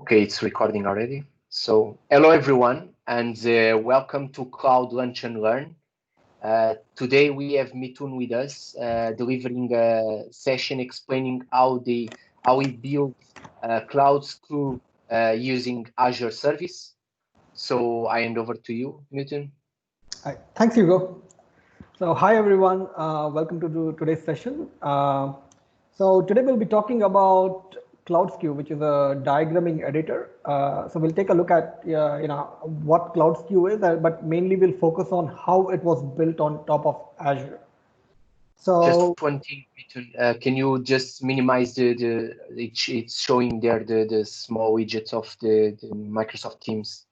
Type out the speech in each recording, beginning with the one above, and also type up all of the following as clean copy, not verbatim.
Okay, it's recording already. So, hello everyone, and welcome to Cloud Lunch and Learn. Today we have Mithun with us, delivering a session explaining how we build Cloud School using Azure Service. So I hand over to you, Mithun. Hi. Thanks, Hugo. So hi, everyone. Welcome to today's session. So today we'll be talking about CloudSkew, which is a diagramming editor. So we'll take a look at what CloudSkew is, but mainly we'll focus on how it was built on top of Azure. So Just one thing, Mithun, can you just minimize it's showing there the small widgets of the Microsoft Teams,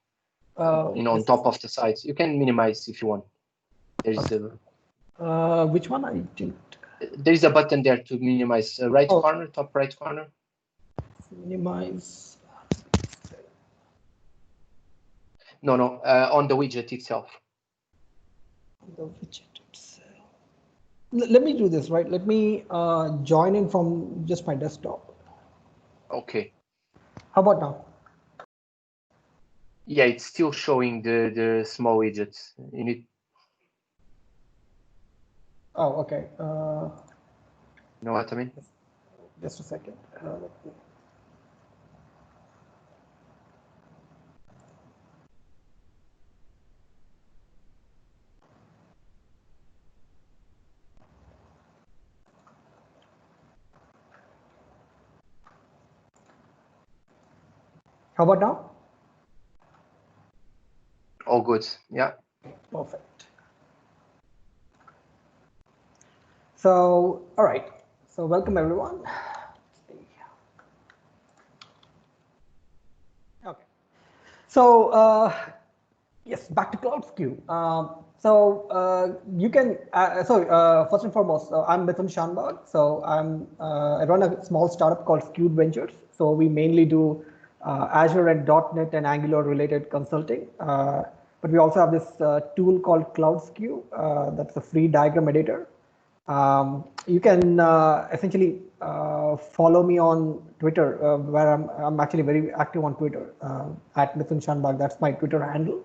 on top of the sides. You can minimize if you want. There's which one I didn't. There is a button there to minimize, corner, top right corner. Minimize. No, on the widget itself. The widget itself. Let me do this, right? Let me join in from just my desktop. Okay. How about now? Yeah, it's still showing the small widgets. You need. Oh, okay. You know what I mean? Just a second. How about now? All good. Yeah. Perfect. So, all right. So, welcome everyone. Okay. So, yes, back to CloudSkew. You can. First and foremost, I'm Mithun Shanbag. So, I run a small startup called Skewed Ventures. So, we mainly do Azure and .NET and Angular related consulting. But we also have this tool called CloudSkew. That's a free diagram editor. You can essentially follow me on Twitter, where I'm actually very active on Twitter at Mithun Shanbag. That's my Twitter handle.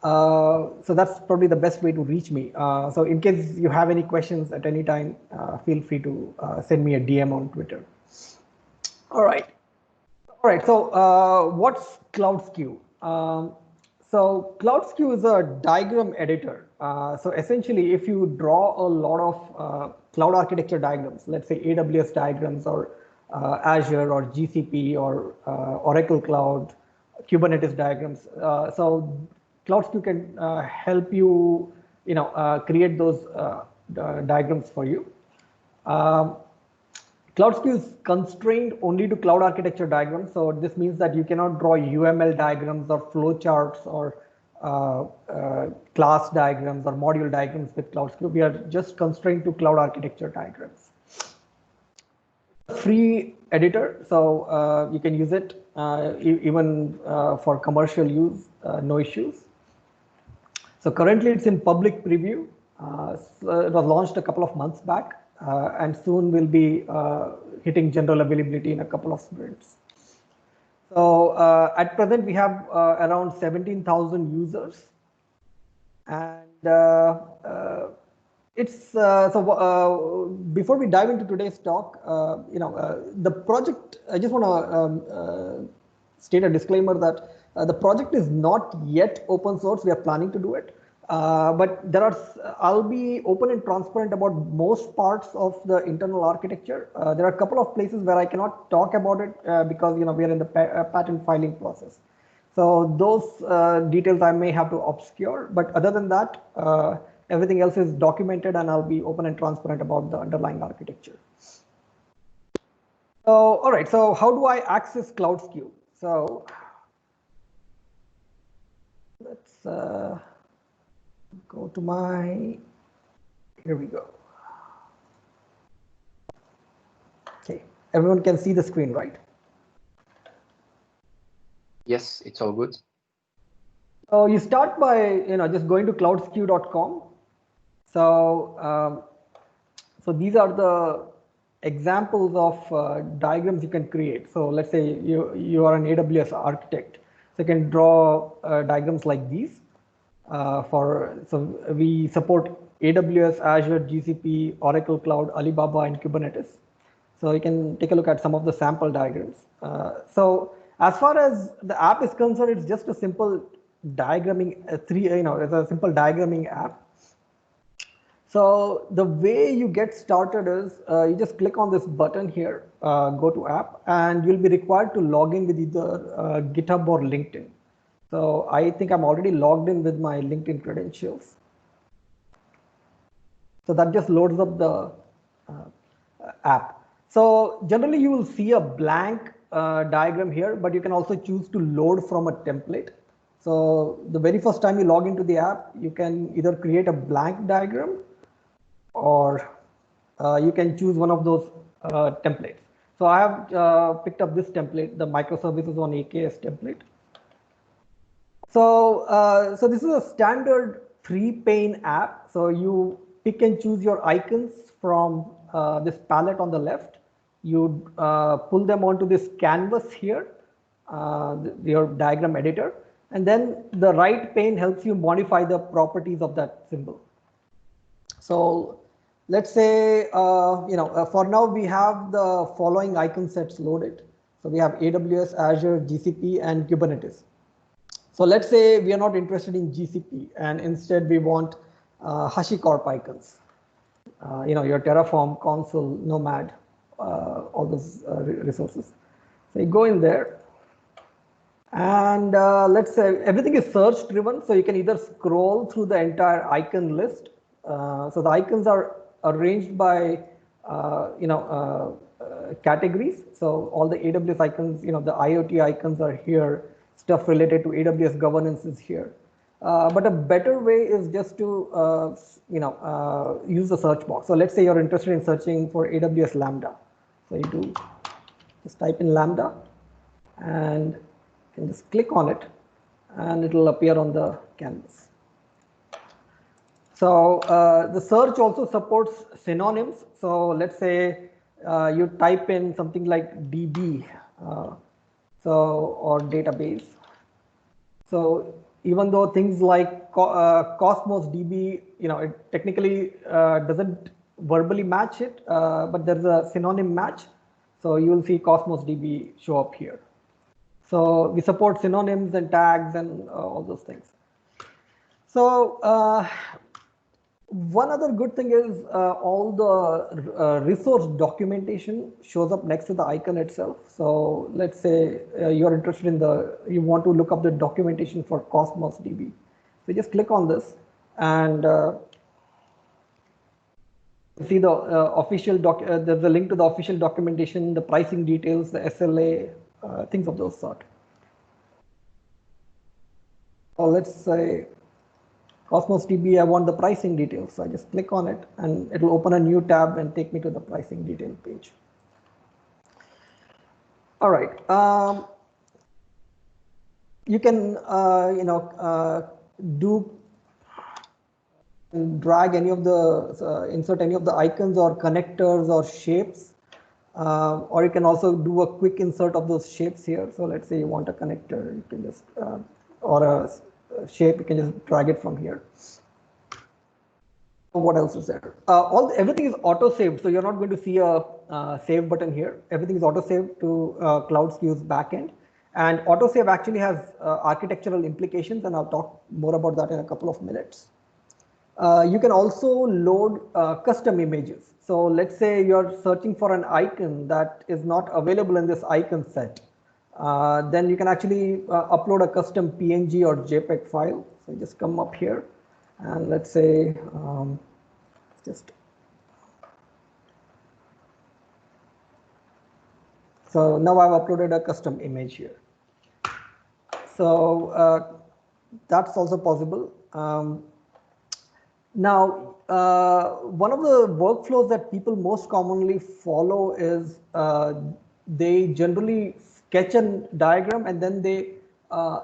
So that's probably the best way to reach me. So in case you have any questions at any time, feel free to send me a DM on Twitter. All right. All right. So what's CloudSkew? So CloudSkew is a diagram editor. So essentially, if you draw a lot of cloud architecture diagrams, let's say AWS diagrams or Azure or GCP or Oracle Cloud, Kubernetes diagrams. So CloudSkew can help you, create those diagrams for you. CloudSkew is constrained only to cloud architecture diagrams. So this means that you cannot draw UML diagrams or flowcharts or class diagrams or module diagrams with CloudSkew. We are just constrained to cloud architecture diagrams. Free editor, so you can use it even for commercial use, no issues. So currently it's in public preview. So it was launched a couple of months back. And soon will be hitting general availability in a couple of sprints. So at present, we have around 17,000 users. And before we dive into today's talk, the project, I just want to state a disclaimer that the project is not yet open source. We are planning to do it. But I'll be open and transparent about most parts of the internal architecture. There are a couple of places where I cannot talk about it because we are in the patent filing process. So those details I may have to obscure, but other than that, everything else is documented, and I'll be open and transparent about the underlying architecture. So, all right. So how do I access CloudSkew? So let's go to here we go. Okay, everyone can see the screen, right? Yes, it's all good. So you start by just going to cloudskew.com. So these are the examples of diagrams you can create. So let's say you are an AWS architect, so you can draw diagrams like these. So we support AWS, Azure, GCP, Oracle Cloud, Alibaba, and Kubernetes. So you can take a look at some of the sample diagrams. So as far as the app is concerned, it's just a simple diagramming, it's a simple diagramming app. So the way you get started is you just click on this button here, go to app, and you'll be required to log in with either GitHub or LinkedIn. So I think I'm already logged in with my LinkedIn credentials. So that just loads up the app. So generally you will see a blank diagram here, but you can also choose to load from a template. So the very first time you log into the app, you can either create a blank diagram or you can choose one of those templates. So I have picked up this template, the microservices on AKS template. So, so this is a standard 3-pane app. So you pick and choose your icons from this palette on the left. You pull them onto this canvas here, your diagram editor, and then the right pane helps you modify the properties of that symbol. So let's say, for now we have the following icon sets loaded. So we have AWS, Azure, GCP, and Kubernetes. So let's say we are not interested in GCP and instead we want HashiCorp icons. Your Terraform, Consul, Nomad, all those resources. So you go in there and let's say everything is search driven. So you can either scroll through the entire icon list. So the icons are arranged by, categories. So all the AWS icons, the IoT icons are here. Stuff related to AWS governance is here. But a better way is just to, use the search box. So let's say you're interested in searching for AWS Lambda. So you just type in Lambda and you can just click on it and it will appear on the canvas. So the search also supports synonyms. So let's say you type in something like DB, or database. So even though things like Cosmos DB, it technically doesn't verbally match it, but there's a synonym match. So you will see Cosmos DB show up here. So we support synonyms and tags and all those things. So one other good thing is all the resource documentation shows up next to the icon itself. So let's say you're interested in you want to look up the documentation for Cosmos DB. So just click on this and see the official there's a link to the official documentation, the pricing details, the SLA, things of those sort. Or let's say Cosmos DB, I want the pricing details. So I just click on it and it will open a new tab and take me to the pricing detail page. All right. You can, drag any of the, insert any of the icons or connectors or shapes. Or you can also do a quick insert of those shapes here. So let's say you want a connector, you can just, or a shape, you can just drag it from here. What else is there? Everything is auto saved, so you're not going to see a save button here. Everything is auto saved to CloudSku's backend, and auto save actually has architectural implications, and I'll talk more about that in a couple of minutes. You can also load custom images. So let's say you're searching for an icon that is not available in this icon set. Then you can actually upload a custom PNG or JPEG file. So just come up here and let's say so now I've uploaded a custom image here. So that's also possible. Now, one of the workflows that people most commonly follow is they generally sketch a diagram and then they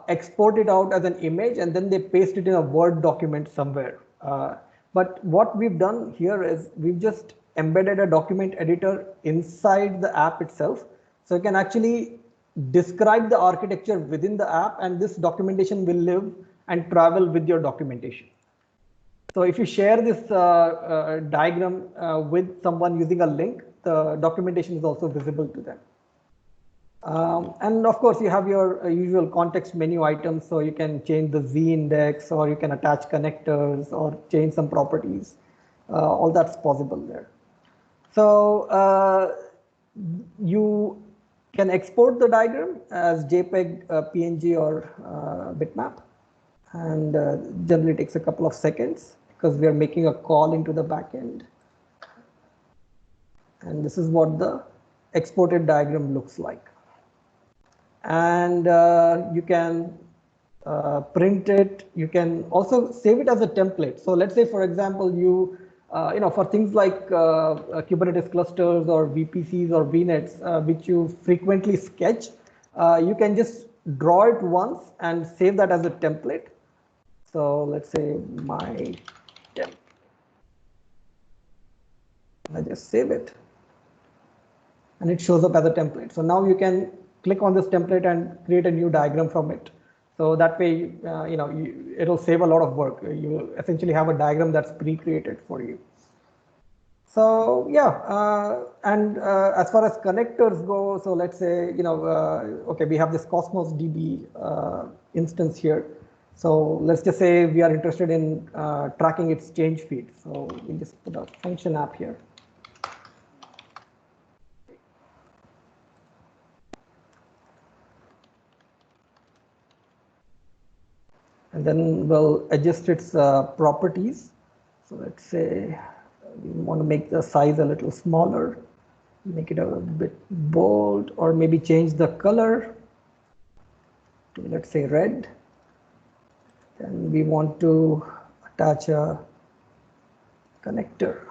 export it out as an image and then they paste it in a Word document somewhere. But what we've done here is we've just embedded a document editor inside the app itself. So you can actually describe the architecture within the app, and this documentation will live and travel with your documentation. So if you share this diagram with someone using a link, the documentation is also visible to them. And of course, you have your usual context menu items, so you can change the Z index, or you can attach connectors, or change some properties. All that's possible there. So you can export the diagram as JPEG, PNG, or bitmap, and generally takes a couple of seconds because we are making a call into the backend. And this is what the exported diagram looks like. And you can print it. You can also save it as a template. So let's say, for example, you know, for things like Kubernetes clusters or VPCs or VNets, which you frequently sketch, you can just draw it once and save that as a template. So let's say my temp. I just save it, and it shows up as a template. So now you can click on this template and create a new diagram from it. So that way, you know, it'll save a lot of work. You will essentially have a diagram that's pre-created for you. So yeah, and as far as connectors go, so let's say, you know, okay, we have this Cosmos DB instance here. So let's just say we are interested in tracking its change feed. So we just put a function app here. And then we'll adjust its properties. So let's say we want to make the size a little smaller, make it a bit bold, or maybe change the color to, let's say, red. Then we want to attach a connector.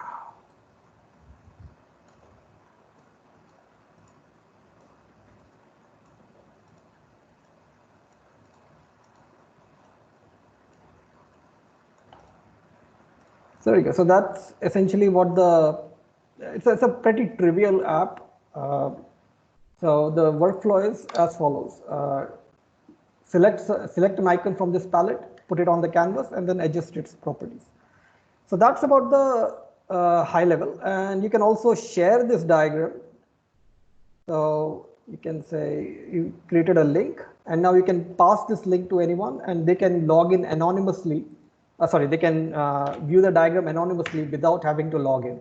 So there you go. So that's essentially what it's a pretty trivial app. So the workflow is as follows. Select an icon from this palette, put it on the canvas, and then adjust its properties. So that's about the high level. And you can also share this diagram. So you can say you created a link, and now you can pass this link to anyone, and they can log in anonymously. They can view the diagram anonymously without having to log in.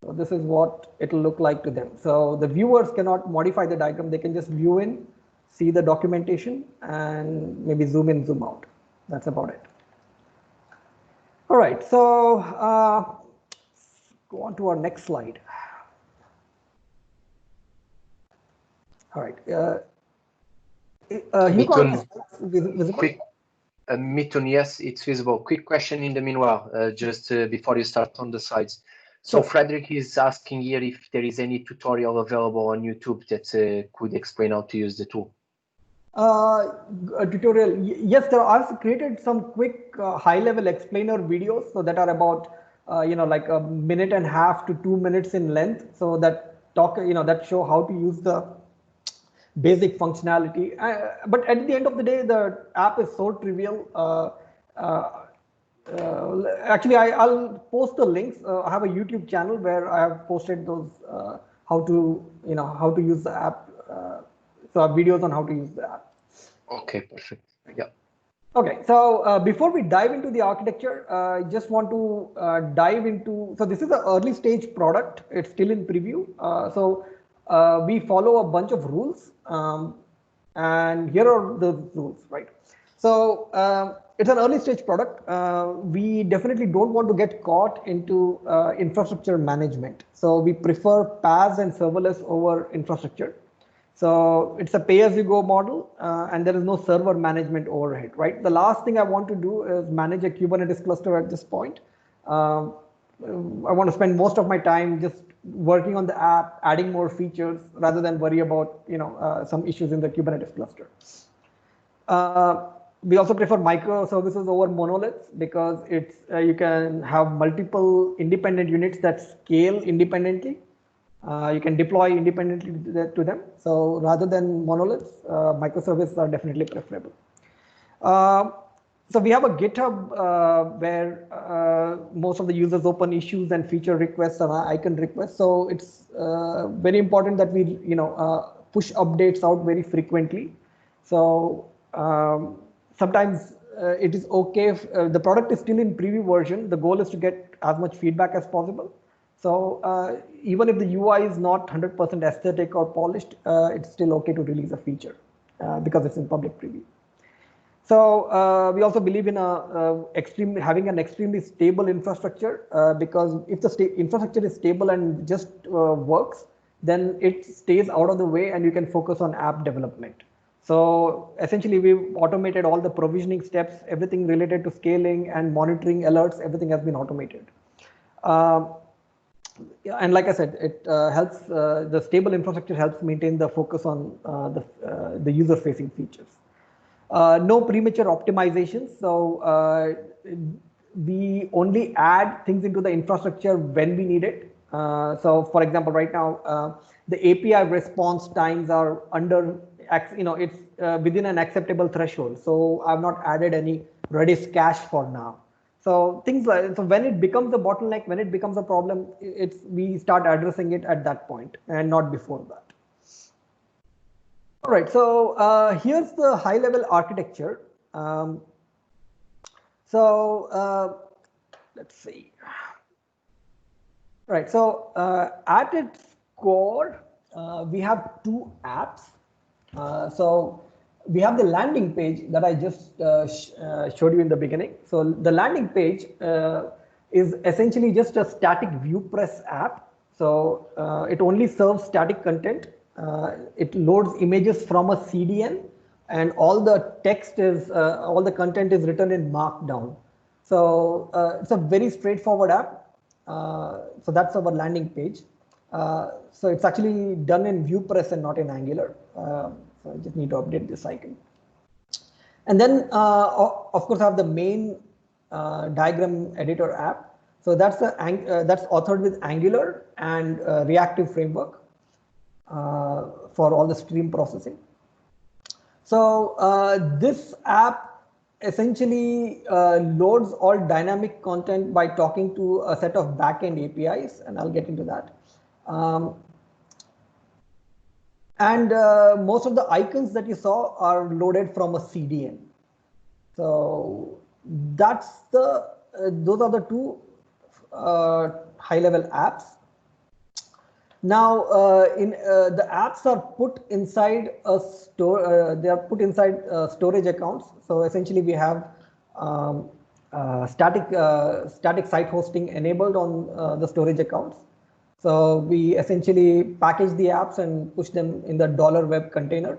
So this is what it will look like to them. So the viewers cannot modify the diagram. They can just view in, see the documentation, and maybe zoom in, zoom out. That's about it. All right, so go on to our next slide. All right. Mithun, Mithun, yes, it's visible. Quick question in the meanwhile, just before you start on the slides. So Frederick is asking here if there is any tutorial available on YouTube that could explain how to use the tool. A tutorial, yes, I've created some quick high-level explainer videos, so that are about you know, like 1.5 minutes to 2 minutes in length, so that that show how to use the basic functionality. But at the end of the day, the app is so trivial. Actually, I'll post the links. I have a YouTube channel where I have posted those how to use the app. So I have videos on how to use the app. Okay, perfect. Yeah. Okay, so before we dive into the architecture, I just want to dive into. So this is an early stage product. It's still in preview. So we follow a bunch of rules, and here are the rules, right? So it's an early stage product. We definitely don't want to get caught into infrastructure management. So we prefer PaaS and serverless over infrastructure. So it's a pay-as-you-go model, and there is no server management overhead, right? The last thing I want to do is manage a Kubernetes cluster at this point. I want to spend most of my time just working on the app, adding more features, rather than worry about some issues in the Kubernetes cluster. We also prefer microservices over monoliths because it's you can have multiple independent units that scale independently. You can deploy independently to them. So rather than monoliths, microservices are definitely preferable. So we have a GitHub where most of the users open issues and feature requests and icon requests. So it's very important that we push updates out very frequently. So sometimes it is okay if the product is still in preview version. The goal is to get as much feedback as possible. So even if the UI is not 100% aesthetic or polished, it's still okay to release a feature because it's in public preview. So we also believe in having an extremely stable infrastructure because if the infrastructure is stable and just works, then it stays out of the way and you can focus on app development. So essentially, we've automated all the provisioning steps, everything related to scaling and monitoring alerts, everything has been automated. And like I said, it helps, the stable infrastructure helps maintain the focus on the user-facing features. No premature optimizations. So we only add things into the infrastructure when we need it. So for example, right now, the API response times are under, it's within an acceptable threshold. So I've not added any Redis cache for now. So things like, so when it becomes a bottleneck, when it becomes a problem, we start addressing it at that point and not before that. All right, so here's the high level architecture. Let's see. Right, so at its core, we have two apps. So we have the landing page that I just showed you in the beginning. So the landing page is essentially just a static ViewPress app. So it only serves static content. It loads images from a CDN, and all the text is, all the content is written in Markdown. So it's a very straightforward app. So that's our landing page. So it's actually done in ViewPress and not in Angular. So I just need to update this icon. And then, of course, I have the main diagram editor app. So that's authored with Angular and Reactive Framework for all the stream processing. So this app essentially loads all dynamic content by talking to a set of backend APIs, and I'll get into that. And most of the icons that you saw are loaded from a CDN. So that's those are the two high-level apps. Now, the apps are put inside a store. They are put inside storage accounts. So essentially, we have static site hosting enabled on the storage accounts. So we essentially package the apps and push them in the $web container.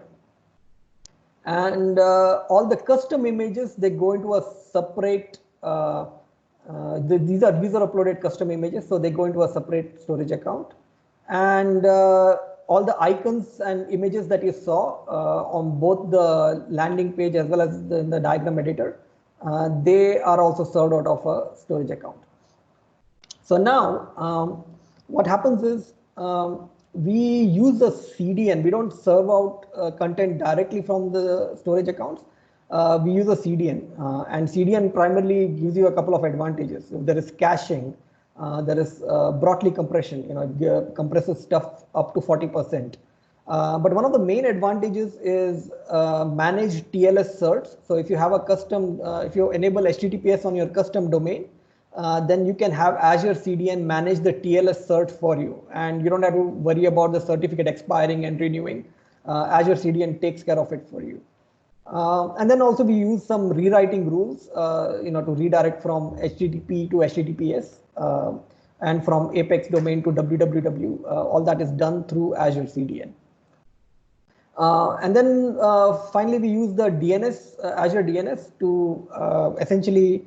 And all the custom images, they go into a separate, these are uploaded custom images. So they go into a separate storage account. And all the icons and images that you saw on both the landing page as well as in the diagram editor, they are also served out of a storage account. So now, what happens is we use the CDN. We don't serve out content directly from the storage accounts. We use a CDN, and CDN primarily gives you a couple of advantages. There is caching, there is Brotli compression. It compresses stuff up to 40%. But one of the main advantages is managed TLS certs. So if you have a custom, if you enable HTTPS on your custom domain, then you can have Azure CDN manage the TLS cert for you, and you don't have to worry about the certificate expiring and renewing. Azure CDN takes care of it for you. And then also we use some rewriting rules, to redirect from HTTP to HTTPS and from Apex domain to www. All that is done through Azure CDN. And then finally, we use the DNS, Azure DNS, to essentially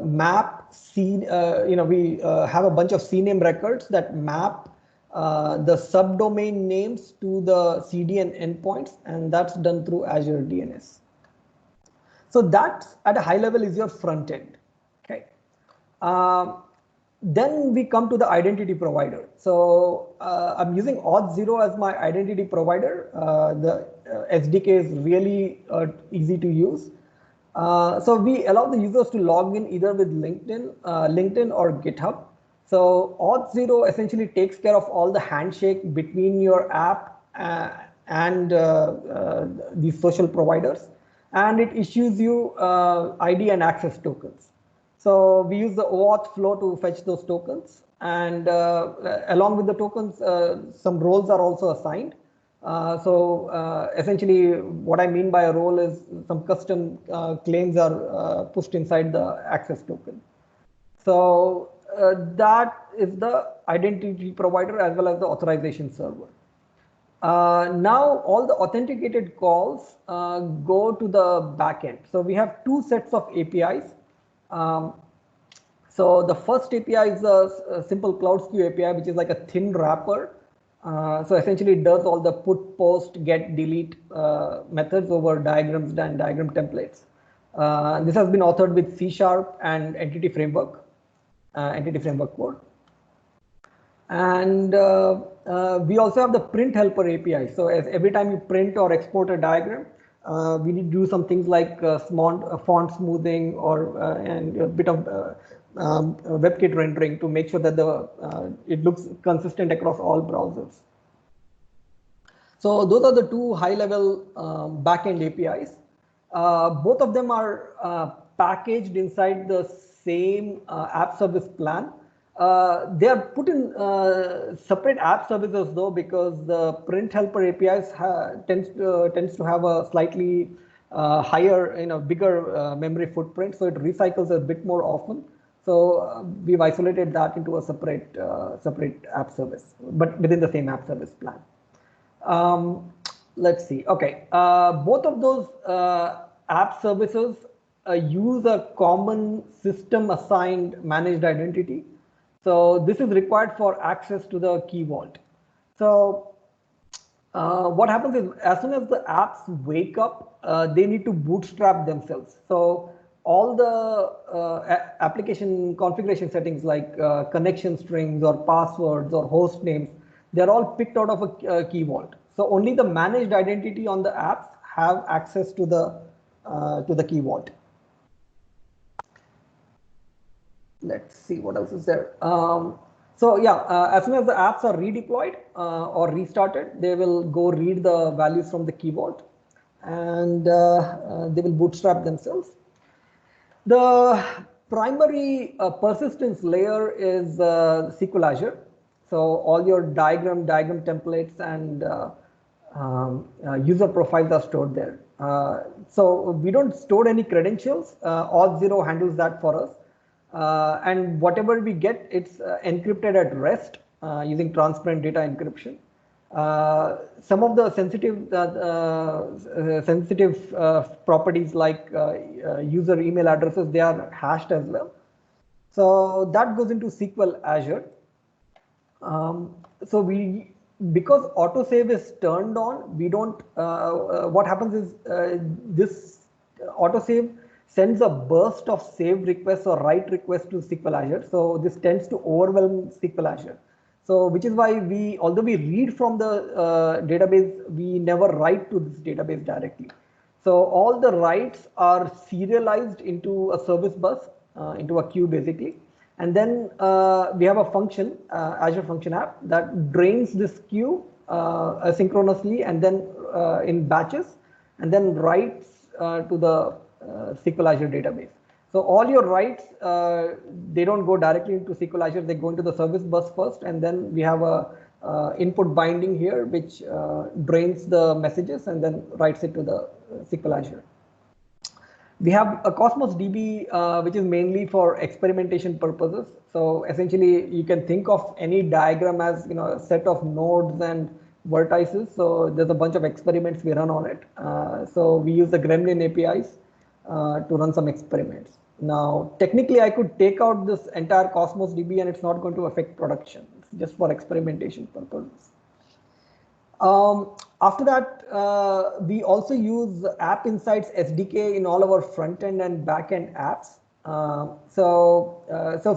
map we have a bunch of CNAME records that map the subdomain names to the CDN endpoints, and that's done through Azure DNS. So that at a high level is your front end. Okay. Then we come to the identity provider. So I'm using Auth0 as my identity provider. The SDK is really easy to use. So we allow the users to log in either with LinkedIn or GitHub. So Auth0 essentially takes care of all the handshake between your app and these social providers, and it issues you ID and access tokens. So we use the OAuth flow to fetch those tokens, and along with the tokens, some roles are also assigned. Essentially, what I mean by a role is some custom claims are pushed inside the access token. So that is the identity provider as well as the authorization server. Now all the authenticated calls go to the backend. So we have two sets of APIs. So the first API is a simple CloudSqueue API, which is like a thin wrapper. So essentially it does all the put, post, get, delete methods over diagrams and diagram templates. This has been authored with C# and Entity Framework Core. And we also have the print helper API. So as every time you print or export a diagram, we need to do some things like font smoothing or and a bit of WebKit rendering to make sure that it looks consistent across all browsers. So those are the two high-level backend APIs. Both of them are packaged inside the same app service plan. They are put in separate app services though, because the print helper APIs tends to have a slightly higher, bigger memory footprint, so it recycles a bit more often. So we've isolated that into a separate app service, but within the same app service plan. Let's see. Okay, both of those app services use a common system assigned managed identity. So this is required for access to the key vault. So what happens is, as soon as the apps wake up, they need to bootstrap themselves. So all the application configuration settings like connection strings or passwords or host names, they're all picked out of a key vault. So only the managed identity on the apps have access to the key vault. Let's see what else is there. So yeah, as soon as the apps are redeployed or restarted, they will go read the values from the key vault, and they will bootstrap themselves. The primary persistence layer is SQL Azure. So all your diagram templates and user profiles are stored there. So we don't store any credentials. Auth0 handles that for us. And whatever we get, it's encrypted at rest using transparent data encryption. Some of the sensitive properties like user email addresses, they are hashed as well. So that goes into SQL Azure. Because autosave is turned on, we don't. What happens is this autosave sends a burst of save requests or write requests to SQL Azure. So this tends to overwhelm SQL Azure. So which is why although we read from the database, we never write to this database directly. So all the writes are serialized into a service bus, into a queue basically. And then we have a function, Azure Function App, that drains this queue asynchronously and then in batches, and then writes to the SQL Azure database. So all your writes, they don't go directly into SQL Azure, they go into the service bus first, and then we have a input binding here, which drains the messages and then writes it to the SQL Azure. We have a Cosmos DB, which is mainly for experimentation purposes. So essentially, you can think of any diagram as a set of nodes and vertices. So there's a bunch of experiments we run on it. So we use the Gremlin APIs to run some experiments. Now, technically, I could take out this entire Cosmos DB and it's not going to affect production. It's just for experimentation purposes. After that, we also use App Insights SDK in all our front end and back end apps. So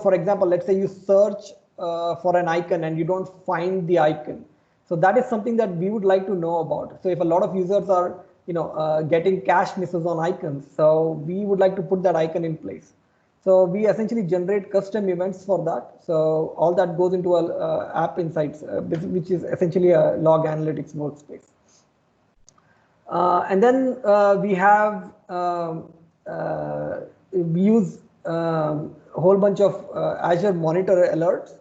for example, let's say you search for an icon and you don't find the icon. So that is something that we would like to know about. So if a lot of users are, getting cache misses on icons, so we would like to put that icon in place. So we essentially generate custom events for that. So all that goes into a App Insights, which is essentially a log analytics workspace. And then we have we use a whole bunch of Azure Monitor alerts.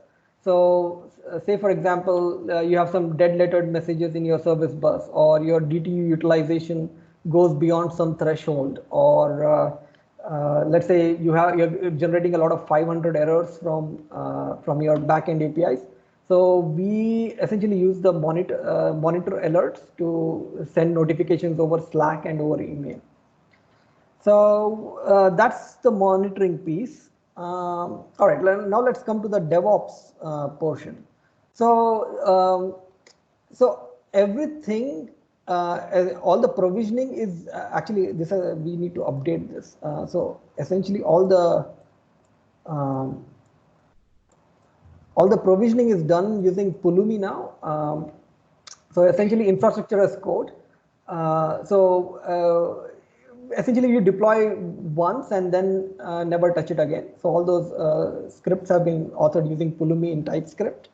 So say for example, you have some dead lettered messages in your service bus, or your DTU utilization goes beyond some threshold, or let's say you're generating a lot of 500 errors from your backend APIs. So we essentially use the monitor alerts to send notifications over Slack and over email. So that's the monitoring piece. All right, now let's come to the DevOps portion. So so everything, all the provisioning is actually this. We need to update this. So essentially, all the provisioning is done using Pulumi now. So essentially, infrastructure as code. Essentially, you deploy once and then never touch it again. So all those scripts have been authored using Pulumi in TypeScript.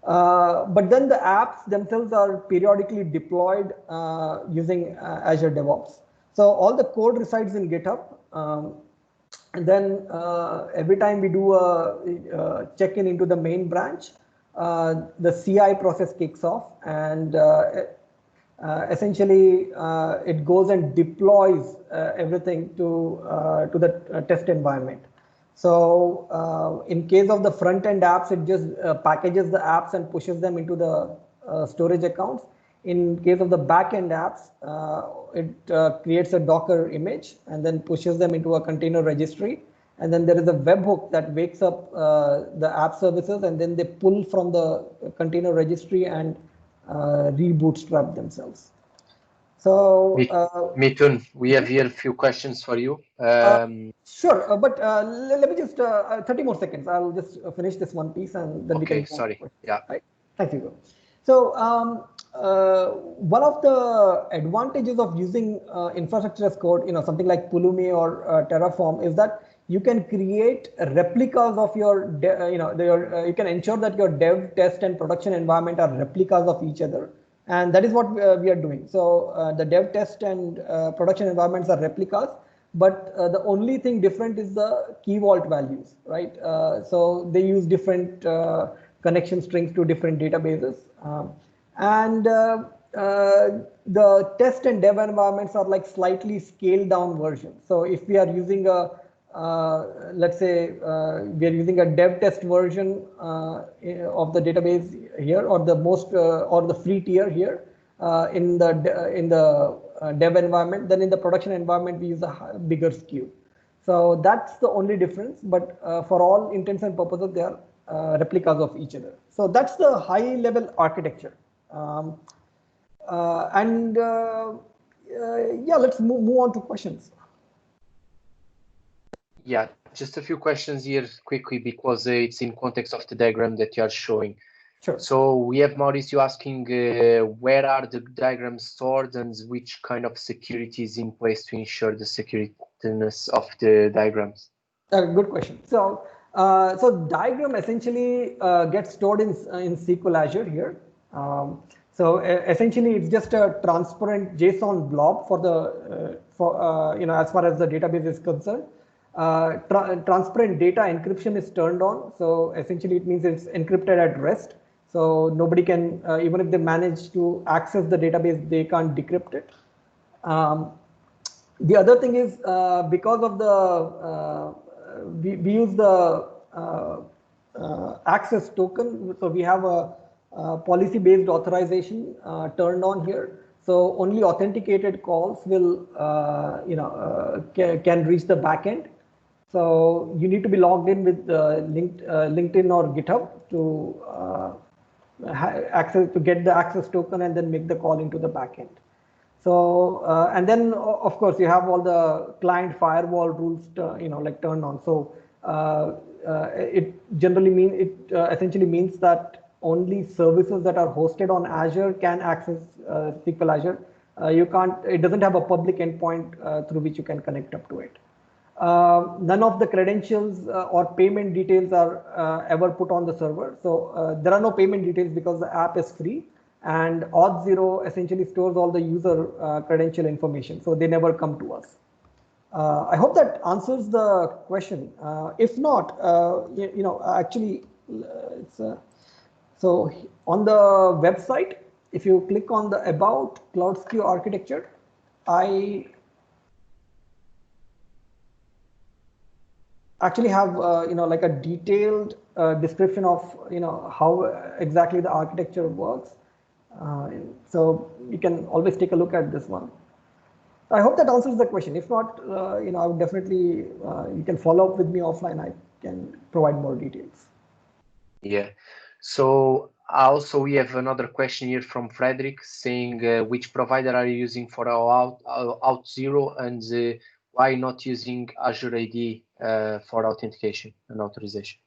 But then the apps themselves are periodically deployed using Azure DevOps. So all the code resides in GitHub. And then every time we do a check-in into the main branch, the CI process kicks off, and essentially it goes and deploys everything to the test environment. So in case of the front-end apps, it just packages the apps and pushes them into the storage accounts. In case of the back-end apps, it creates a Docker image and then pushes them into a container registry. And then there is a webhook that wakes up the app services, and then they pull from the container registry and rebootstrap themselves. So Mithun, we have here a few questions for you. Sure, but let me just 30 more seconds. I'll just finish this one piece and then we can. Okay, sorry. Yeah. Right. Thank you. So one of the advantages of using infrastructure as code, something like Pulumi or Terraform, is that you can create replicas of your, you can ensure that your dev, test, and production environment are replicas of each other. And that is what we are doing. So the dev, test, and production environments are replicas, but the only thing different is the key vault values, right? So they use different connection strings to different databases. And the test and dev environments are like slightly scaled down versions. So if we are using a, let's say we are using a dev test version of the database here, or the most or the free tier here in the dev environment, then in the production environment we use a bigger SKU. So that's the only difference, but for all intents and purposes they are replicas of each other. So that's the high level architecture. Yeah, let's move on to questions. Yeah, just a few questions here quickly, because it's in context of the diagram that you are showing. Sure. So we have Mauricio asking where are the diagrams stored and which kind of security is in place to ensure the securityness of the diagrams? Good question. So so diagram essentially gets stored in SQL Azure here. So essentially it's just a transparent JSON blob for the as far as the database is concerned. Transparent data encryption is turned on. So essentially it means it's encrypted at rest. So nobody can, even if they manage to access the database, they can't decrypt it. The other thing is because of the, we use the access token. So we have a policy-based authorization turned on here. So only authenticated calls will, can reach the backend. So you need to be logged in with LinkedIn or GitHub access to get the access token and then make the call into the backend. So and then of course you have all the client firewall rules like turned on. So it generally essentially means that only services that are hosted on Azure can access SQL Azure. It doesn't have a public endpoint through which you can connect up to it. None of the credentials or payment details are ever put on the server. So there are no payment details because the app is free, and Auth0 essentially stores all the user credential information. So they never come to us. I hope that answers the question. If not, actually, so on the website, if you click on the About CloudSKU Architecture, I actually have like a detailed description of how exactly the architecture works. So you can always take a look at this one. I hope that answers the question. If not, I would definitely you can follow up with me offline. I can provide more details. Yeah. So also we have another question here from Frederick saying which provider are you using for Auth0 and why not using Azure AD for authentication and authorization?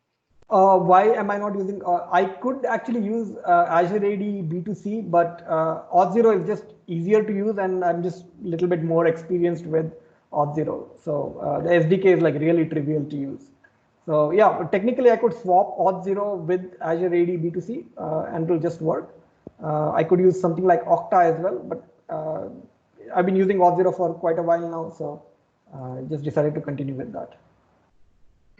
Why am I not using? I could actually use Azure AD B2C, but Auth0 is just easier to use, and I'm just a little bit more experienced with Auth0. So the SDK is like really trivial to use. So yeah, technically I could swap Auth0 with Azure AD B2C and it will just work. I could use something like Okta as well, but I've been using Auth0 for quite a while now, so I just decided to continue with that.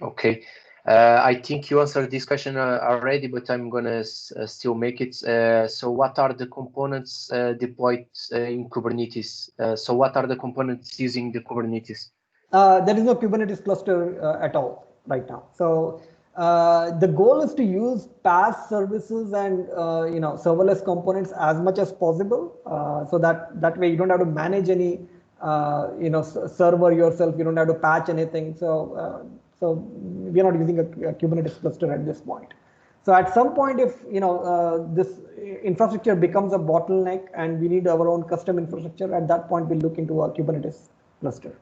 Okay. I think you answered this question already, but I'm gonna still make it. So what are the components deployed in Kubernetes? So what are the components using the Kubernetes? There is no Kubernetes cluster at all right now. So the goal is to use PaaS services and serverless components as much as possible, so that way you don't have to manage any server yourself. You don't have to patch anything. So we are not using a Kubernetes cluster at this point. So at some point, if this infrastructure becomes a bottleneck and we need our own custom infrastructure, at that point we'll look into a Kubernetes cluster.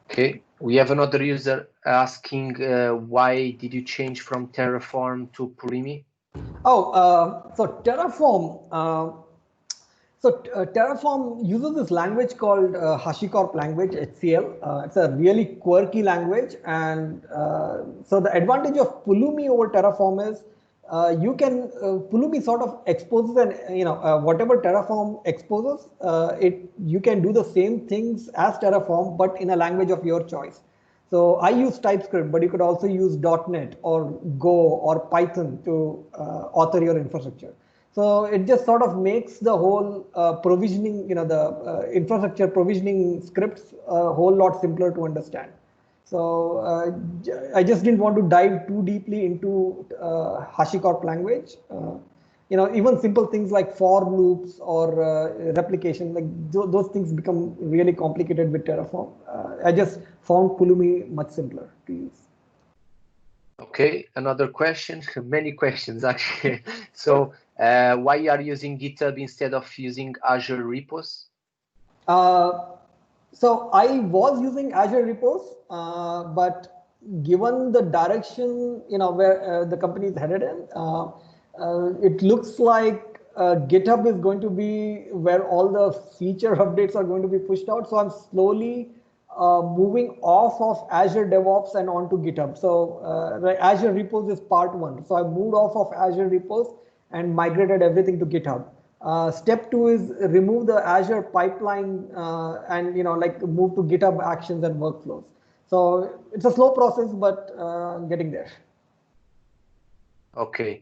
Okay, we have another user asking why did you change from Terraform to Pulumi? So Terraform. Terraform uses this language called HashiCorp language, HCL. It's a really quirky language, and so the advantage of Pulumi over Terraform is Pulumi sort of exposes whatever Terraform exposes, you can do the same things as Terraform, but in a language of your choice. So I use TypeScript, but you could also use .NET or Go or Python to author your infrastructure. So it just sort of makes the whole provisioning, the infrastructure provisioning scripts a whole lot simpler to understand. So I just didn't want to dive too deeply into HashiCorp language. Even simple things like for loops or replication, like those things become really complicated with Terraform. I just found Pulumi much simpler to use. Okay, another question, many questions actually. So why are you using GitHub instead of using Azure repos? So I was using Azure repos, but given the direction where the company is headed in, it looks like GitHub is going to be where all the feature updates are going to be pushed out. So I'm slowly moving off of Azure DevOps and onto GitHub. So Azure repos is part one. So I moved off of Azure repos and migrated everything to GitHub. Step two is remove the Azure pipeline and move to GitHub Actions and workflows. So it's a slow process, but getting there. Okay.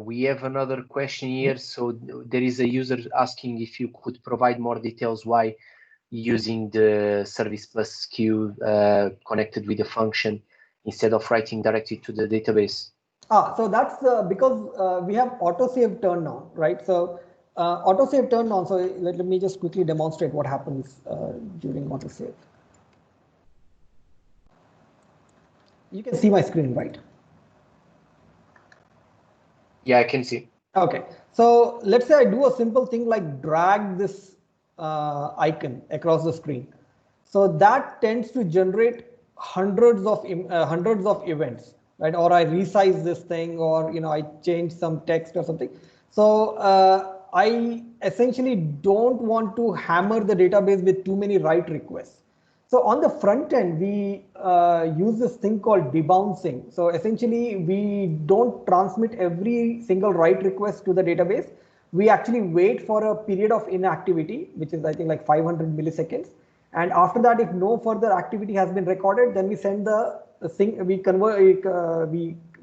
We have another question here. So there is a user asking if you could provide more details why using the service plus queue connected with the function instead of writing directly to the database. So that's because we have autosave turned on, right? So autosave turned on. So let me just quickly demonstrate what happens during autosave. You can see my screen, right? Yeah, I can see. Okay, so let's say I do a simple thing like drag this icon across the screen. So that tends to generate hundreds of events, right? Or I resize this thing, or I change some text or something. So I essentially don't want to hammer the database with too many write requests. So on the front end, we use this thing called debouncing. So essentially, we don't transmit every single write request to the database. We actually wait for a period of inactivity, which is I think like 500 milliseconds. And after that, if no further activity has been recorded, then we send the thing. We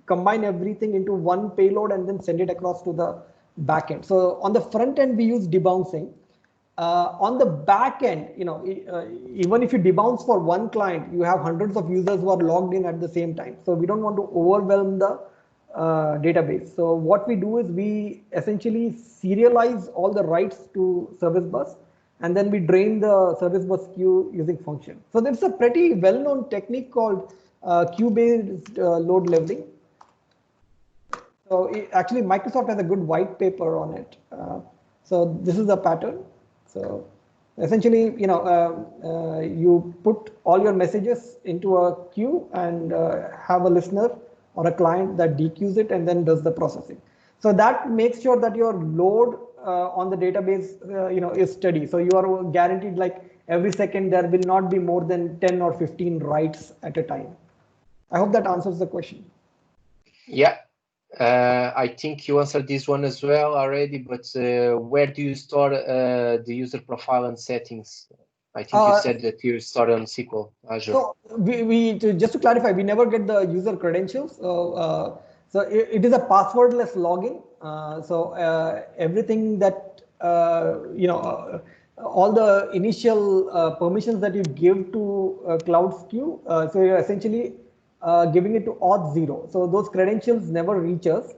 combine everything into one payload and then send it across to the backend. So on the front end, we use debouncing. On the back end, even if you debounce for one client, you have hundreds of users who are logged in at the same time. So we don't want to overwhelm the database. So what we do is we essentially serialize all the writes to service bus, and then we drain the service bus queue using function. So there's a pretty well-known technique called queue-based load leveling. So actually, Microsoft has a good white paper on it. So this is the pattern. So essentially, you put all your messages into a queue and have a listener or a client that dequeues it and then does the processing. So that makes sure that your load on the database, is steady. So you are guaranteed like every second there will not be more than 10 or 15 writes at a time. I hope that answers the question. Yeah. I think you answered this one as well already, but where do you store the user profile and settings? I think you said that you store on SQL Azure. So just to clarify, we never get the user credentials. So it is a passwordless login. So everything that all the initial permissions that you give to Cloud Queue, so you're essentially giving it to auth 0. So those credentials never reach us.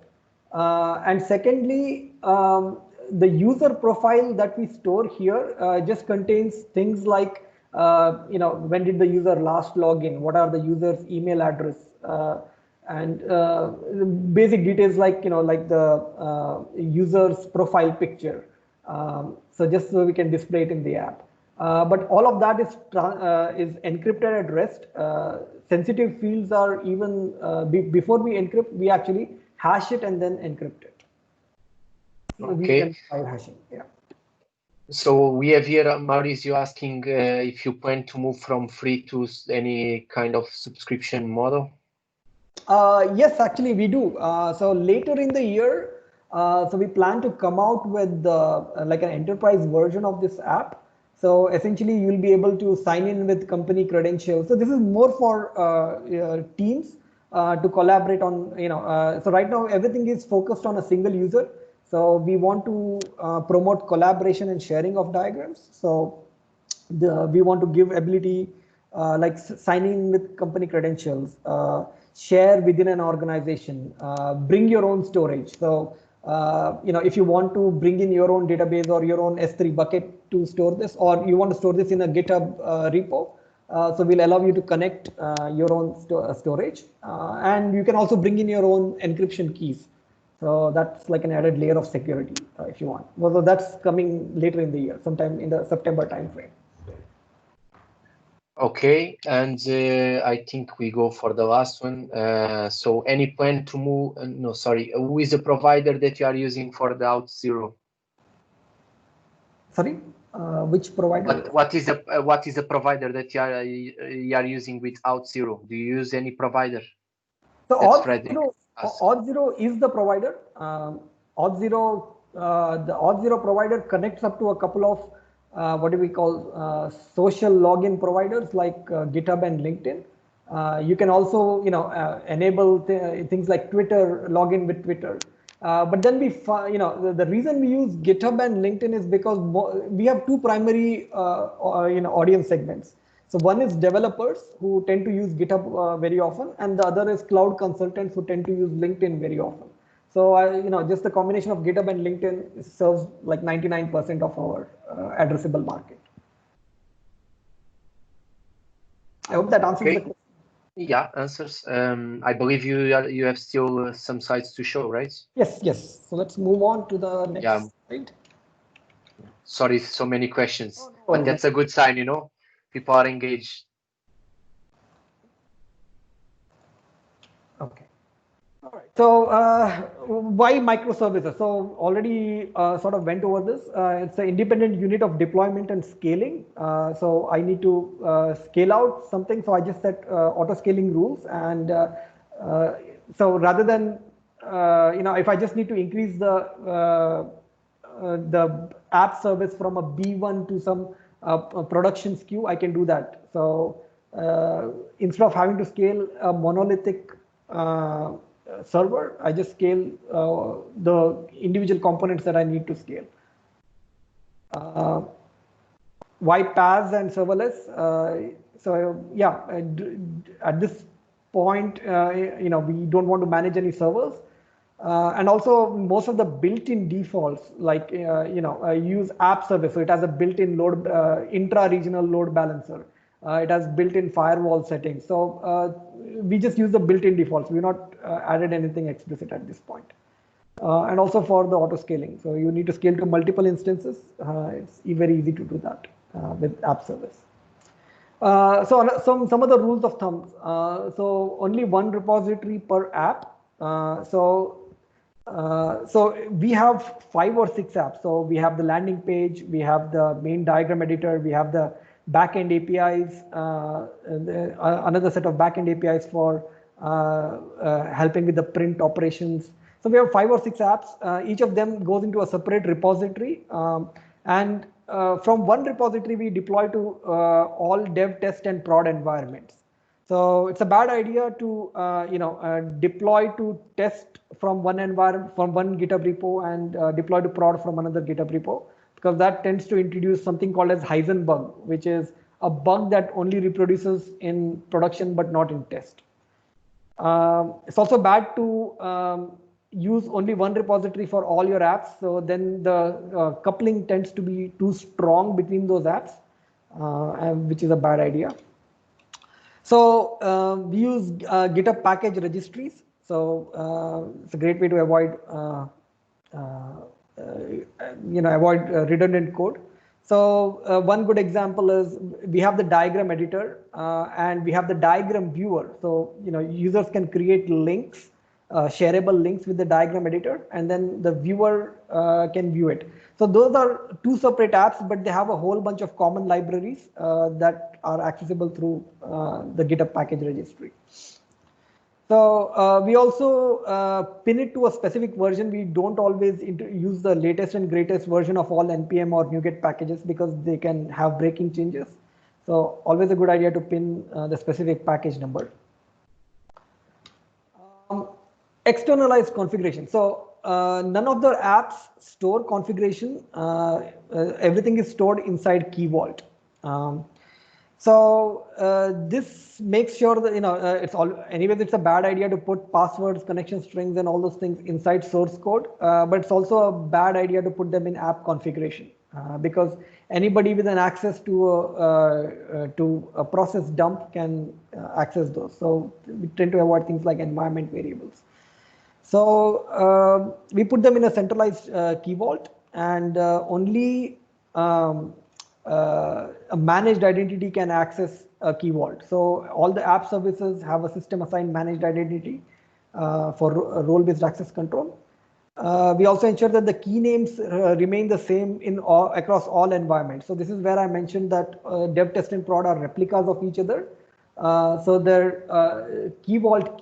And secondly, the user profile that we store here just contains things like, when did the user last log in? What are the user's email address? And basic details like, like the user's profile picture. So just so we can display it in the app. But all of that is encrypted at rest. Sensitive fields are even, before we encrypt, we actually hash it and then encrypt it. Okay. Hashing, yeah. So we have here Mauricio asking if you plan to move from free to any kind of subscription model. Yes, actually we do. So later in the year, so we plan to come out with like an enterprise version of this app. So essentially you'll be able to sign in with company credentials. So this is more for teams to collaborate on, so right now everything is focused on a single user. So we want to promote collaboration and sharing of diagrams. So we want to give ability like signing with company credentials, share within an organization, bring your own storage. So, if you want to bring in your own database or your own S3 bucket to store this, or you want to store this in a GitHub repo, so we'll allow you to connect your own storage. And you can also bring in your own encryption keys. So that's like an added layer of security if you want. So that's coming later in the year, sometime in the September timeframe. Okay, and I think we go for the last one. So any plan to move, no, sorry, who is the provider that you are using for the Auth0? Sorry, which provider? What is the provider that you are using with Auth0? Do you use any provider? So Auth0 is the provider. Auth0, the Auth0 provider connects up to a couple of what do we call social login providers like GitHub and LinkedIn. You can also enable things like Twitter, login with Twitter. But then the reason we use GitHub and LinkedIn is because we have two primary audience segments. So one is developers who tend to use GitHub very often, and the other is cloud consultants who tend to use LinkedIn very often. So just the combination of GitHub and LinkedIn serves like 99% of our addressable market. I hope that answers the question. Yeah, answers. I believe you have still some slides to show, right? Yes, yes. So let's move on to the Yeah. next slide. Sorry, so many questions, Oh, no but worries. that's a good sign, you know. People are engaged. Okay. All right. So why microservices? So already sort of went over this. It's an independent unit of deployment and scaling. So I need to scale out something. So I just set auto scaling rules. And so rather than, if I just need to increase the app service from a B1 to some production SKU, I can do that. So instead of having to scale a monolithic server, I just scale the individual components that I need to scale. Why PaaS and serverless? So yeah, at this point, we don't want to manage any servers. And also most of the built-in defaults, like, use app service. So it has a built-in load, intra-regional load balancer. It has built-in firewall settings. So we just use the built-in defaults. We've not added anything explicit at this point. And also for the auto scaling. So you need to scale to multiple instances. It's very easy to do that with app service. So some of the rules of thumb. So only one repository per app. So we have 5 or 6 apps. So we have the landing page, we have the main diagram editor, we have the backend APIs, another set of backend APIs for helping with the print operations. So we have 5 or 6 apps. Each of them goes into a separate repository, and from one repository we deploy to all dev, test, and prod environments. So it's a bad idea to deploy to test from one environment, from one GitHub repo, and deploy to prod from another GitHub repo, because that tends to introduce something called as Heisenberg bug, which is a bug that only reproduces in production but not in test. It's also bad to use only one repository for all your apps. So then the coupling tends to be too strong between those apps, which is a bad idea. So we use GitHub package registries. So it's a great way to avoid avoid redundant code. So one good example is we have the diagram editor and we have the diagram viewer. So users can create links, shareable links with the diagram editor, and then the viewer can view it. So those are 2 separate apps, but they have a whole bunch of common libraries that are accessible through the GitHub package registry. So we also pin it to a specific version. We don't always use the latest and greatest version of all NPM or NuGet packages because they can have breaking changes. So always a good idea to pin the specific package number. Externalized configuration. So none of the apps store configuration. Everything is stored inside Key Vault. So this makes sure that it's all. Anyways, it's a bad idea to put passwords, connection strings, and all those things inside source code. But it's also a bad idea to put them in app configuration because anybody with an access to a process dump can access those. So we tend to avoid things like environment variables. So we put them in a centralized key vault, and only a managed identity can access a key vault. So all the app services have a system assigned managed identity for role-based access control. We also ensure that the key names remain the same across all environments. So this is where I mentioned that dev, test, and prod are replicas of each other. So their key vault,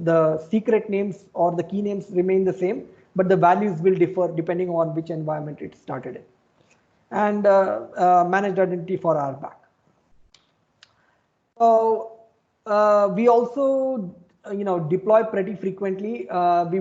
the secret names or the key names remain the same, but the values will differ depending on which environment it started in. And managed identity for RBAC. So we also deploy pretty frequently. We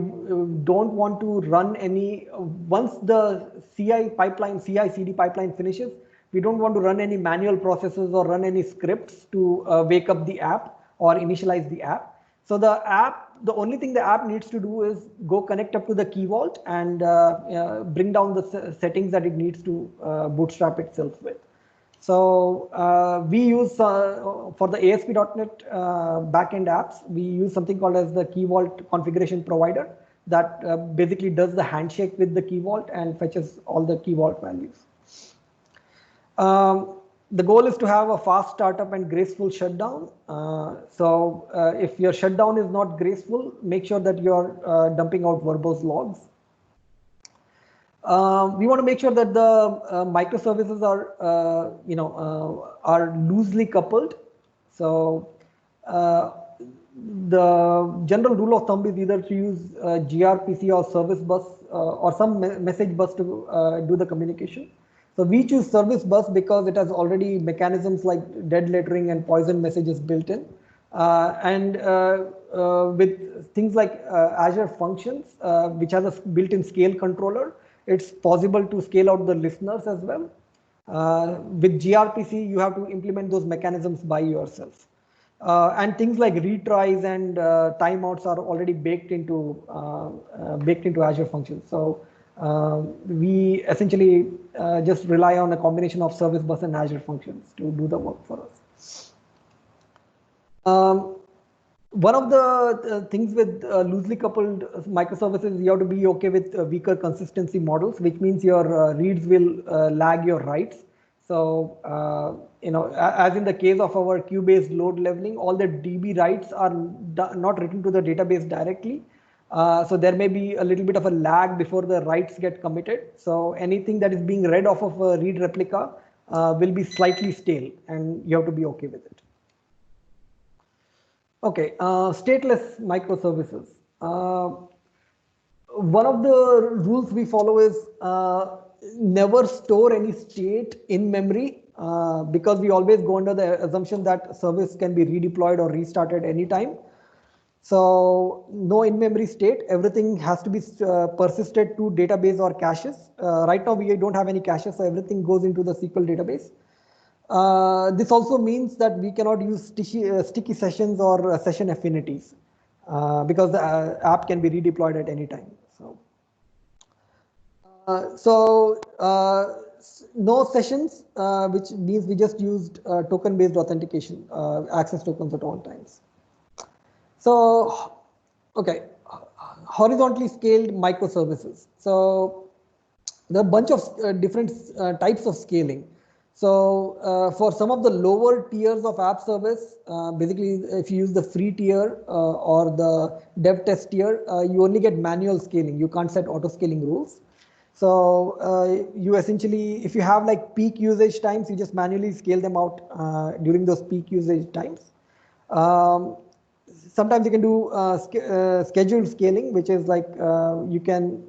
don't want to run any once the CI/CD pipeline finishes. We don't want to run any manual processes or run any scripts to wake up the app or initialize the app. So the only thing the app needs to do is go connect up to the key vault and bring down the settings that it needs to bootstrap itself with. So we use for the ASP.NET backend apps, we use something called as the Key Vault configuration provider that basically does the handshake with the Key Vault and fetches all the Key Vault values. The goal is to have a fast startup and graceful shutdown. If your shutdown is not graceful, make sure that you're dumping out verbose logs. We want to make sure that the microservices are loosely coupled. So the general rule of thumb is either to use gRPC or service bus or some message bus to do the communication. So we choose service bus because it has already mechanisms like dead lettering and poison messages built in. With things like Azure Functions, which has a built-in scale controller, it's possible to scale out the listeners as well. With gRPC, you have to implement those mechanisms by yourself. And things like retries and timeouts are already baked into Azure Functions. So we essentially just rely on a combination of service bus and Azure Functions to do the work for us. One of the things with loosely coupled microservices, you have to be okay with weaker consistency models, which means your reads will lag your writes. So, as in the case of our queue-based load leveling, all the DB writes are not written to the database directly. So there may be a little bit of a lag before the writes get committed. So anything that is being read off of a read replica will be slightly stale, and you have to be okay with it. Okay, stateless microservices. One of the rules we follow is never store any state in memory because we always go under the assumption that service can be redeployed or restarted anytime. So no in-memory state, everything has to be persisted to database or caches. Right now we don't have any caches, so everything goes into the SQL database. This also means that we cannot use sticky sessions or session affinities because the app can be redeployed at any time. No sessions, which means we just used token-based authentication, access tokens at all times. So, okay, horizontally scaled microservices. So there are a bunch of different types of scaling. So for some of the lower tiers of app service, basically if you use the free tier or the dev test tier, you only get manual scaling. You can't set auto scaling rules. So you essentially, if you have like peak usage times, you just manually scale them out during those peak usage times. Sometimes you can do scheduled scaling, which is like you can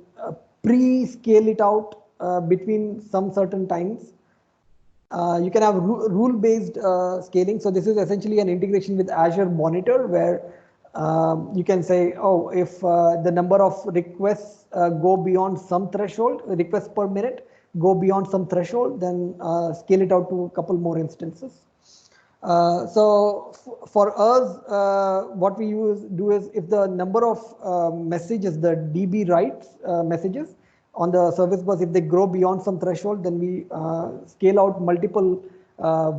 pre-scale it out between some certain times. You can have rule-based scaling. So this is essentially an integration with Azure Monitor where you can say, oh, if the number of requests go beyond some threshold, requests per minute go beyond some threshold, then scale it out to a couple more instances. So for us, what we do is if the number of messages, the DB writes messages on the service bus, if they grow beyond some threshold, then we scale out multiple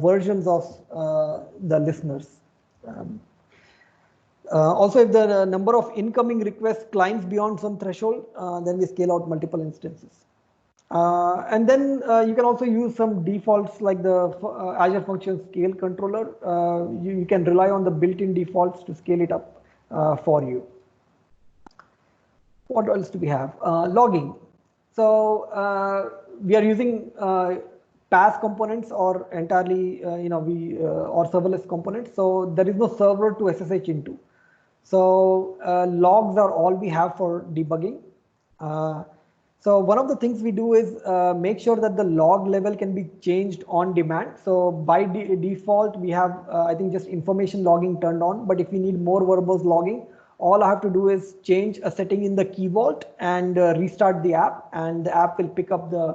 versions of the listeners. Also, if the number of incoming requests climbs beyond some threshold, then we scale out multiple instances. And then you can also use some defaults like the Azure Functions Scale Controller. You can rely on the built-in defaults to scale it up for you. What else do we have? Logging. So we are using PaaS components or entirely, or serverless components. So there is no server to SSH into. So logs are all we have for debugging. So one of the things we do is make sure that the log level can be changed on demand. So by default, we have, I think, just information logging turned on. But if we need more verbose logging, all I have to do is change a setting in the Key Vault and restart the app, and the app will pick up the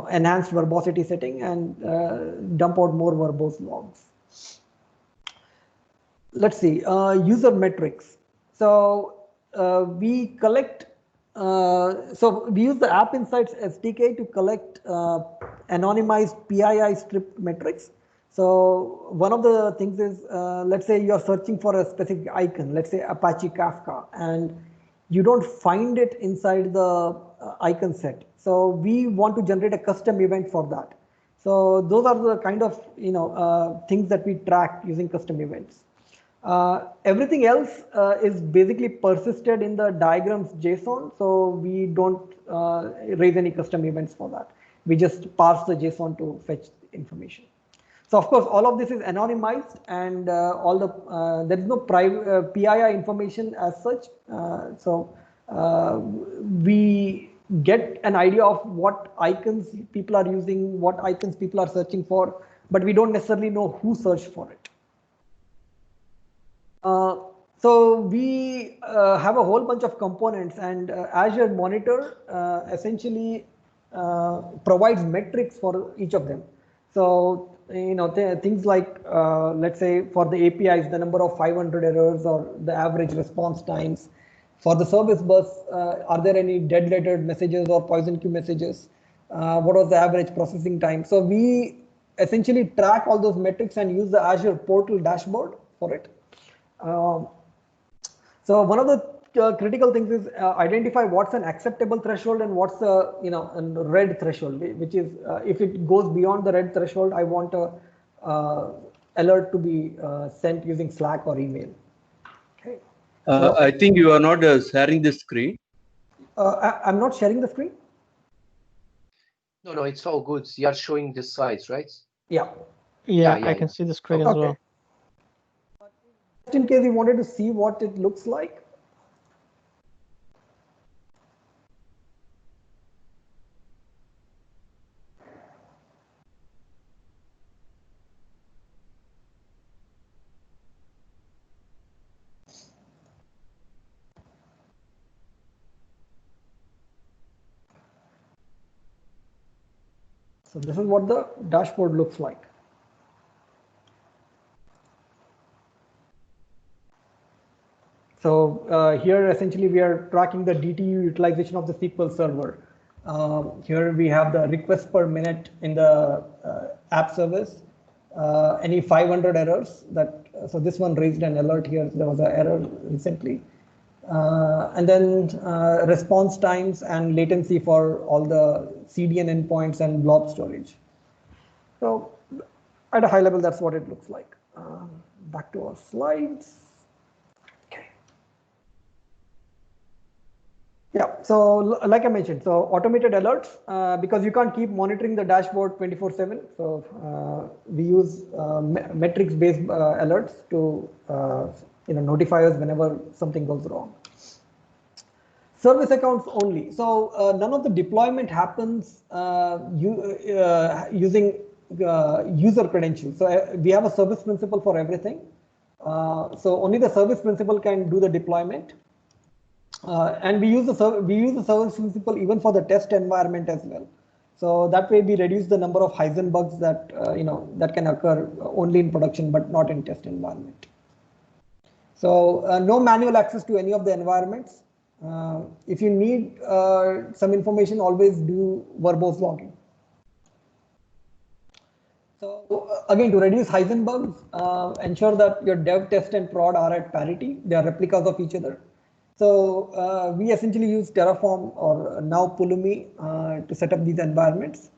enhanced verbosity setting and dump out more verbose logs. Let's see, user metrics. So we collect So we use the App Insights SDK to collect anonymized PII strip metrics. So one of the things is, let's say you're searching for a specific icon, let's say Apache Kafka, and you don't find it inside the icon set. So we want to generate a custom event for that. So those are the kind of things that we track using custom events. Everything else is basically persisted in the diagrams JSON, so we don't raise any custom events for that. We just parse the JSON to fetch information. So of course, all of this is anonymized, and all the there is no private PII information as such. So we get an idea of what icons people are using, what icons people are searching for, but we don't necessarily know who searched for it. So we have a whole bunch of components, and Azure Monitor essentially provides metrics for each of them. So things like let's say for the APIs, the number of 500 errors or the average response times. For the service bus, are there any dead lettered messages or poison queue messages? What was the average processing time? So we essentially track all those metrics and use the Azure portal dashboard for it. So one of the critical things is identify what's an acceptable threshold and what's a red threshold, which is if it goes beyond the red threshold, I want a alert to be sent using Slack or email. Okay. So, I think you are not sharing the screen. I'm not sharing the screen. No, it's all good. You are showing the slides, right? Yeah. Yeah, I can see the screen as well. Just in case you wanted to see what it looks like. So this is what the dashboard looks like. So here essentially we are tracking the DTU utilization of the SQL Server. Here we have the requests per minute in the app service. Any 500 errors that, so this one raised an alert here. There was an error recently. And then response times and latency for all the CDN endpoints and blob storage. So at a high level, that's what it looks like. Back to our slides. Okay. Yeah, so like I mentioned, so automated alerts, because you can't keep monitoring the dashboard 24/7. So we use metrics-based alerts to notify us whenever something goes wrong. Service accounts only. So none of the deployment happens using user credentials. So we have a service principal for everything. So only the service principal can do the deployment. And we use the service principal even for the test environment as well. So that way we reduce the number of Heisenbugs that that can occur only in production but not in test environment. So no manual access to any of the environments. If you need some information, always do verbose logging. So again, to reduce Heisenbugs, ensure that your dev, test, and prod are at parity. They are replicas of each other. So we essentially use Terraform or now Pulumi to set up these environments.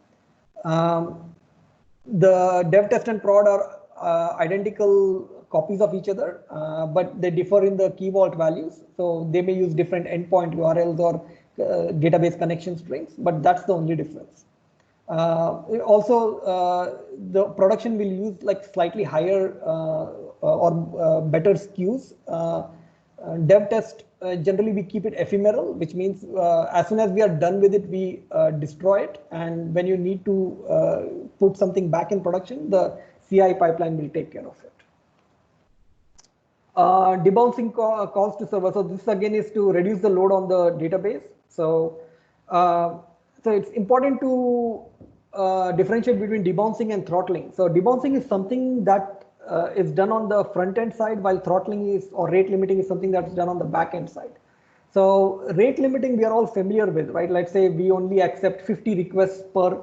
The dev, test, and prod are identical copies of each other, but they differ in the key vault values. So they may use different endpoint URLs or database connection strings, but that's the only difference. Also, the production will use like slightly higher or better SKUs. Dev test, generally we keep it ephemeral, which means as soon as we are done with it, we destroy it. And when you need to put something back in production, the CI pipeline will take care of it. Debouncing calls to server. So this again is to reduce the load on the database. So, so it's important to differentiate between debouncing and throttling. So debouncing is something that is done on the front end side, while throttling is or rate limiting is something that's done on the back end side. So rate limiting, we are all familiar with, right? Let's say we only accept 50 requests per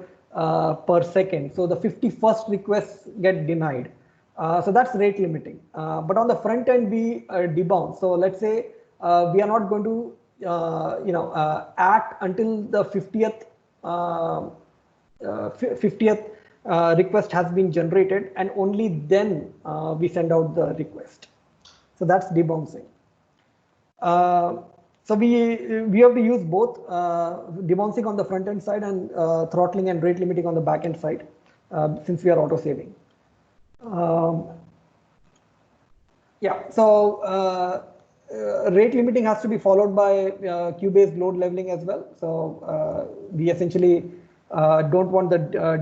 second. So the 51st requests get denied. So that's rate limiting. But on the front end, we debound. So let's say we are not going to, act until the 50th 50th request has been generated, and only then we send out the request. So that's debouncing. So we have to use both debouncing on the front end side and throttling and rate limiting on the back end side, since we are auto saving. Yeah, so rate limiting has to be followed by queue-based load leveling as well. So we essentially don't want the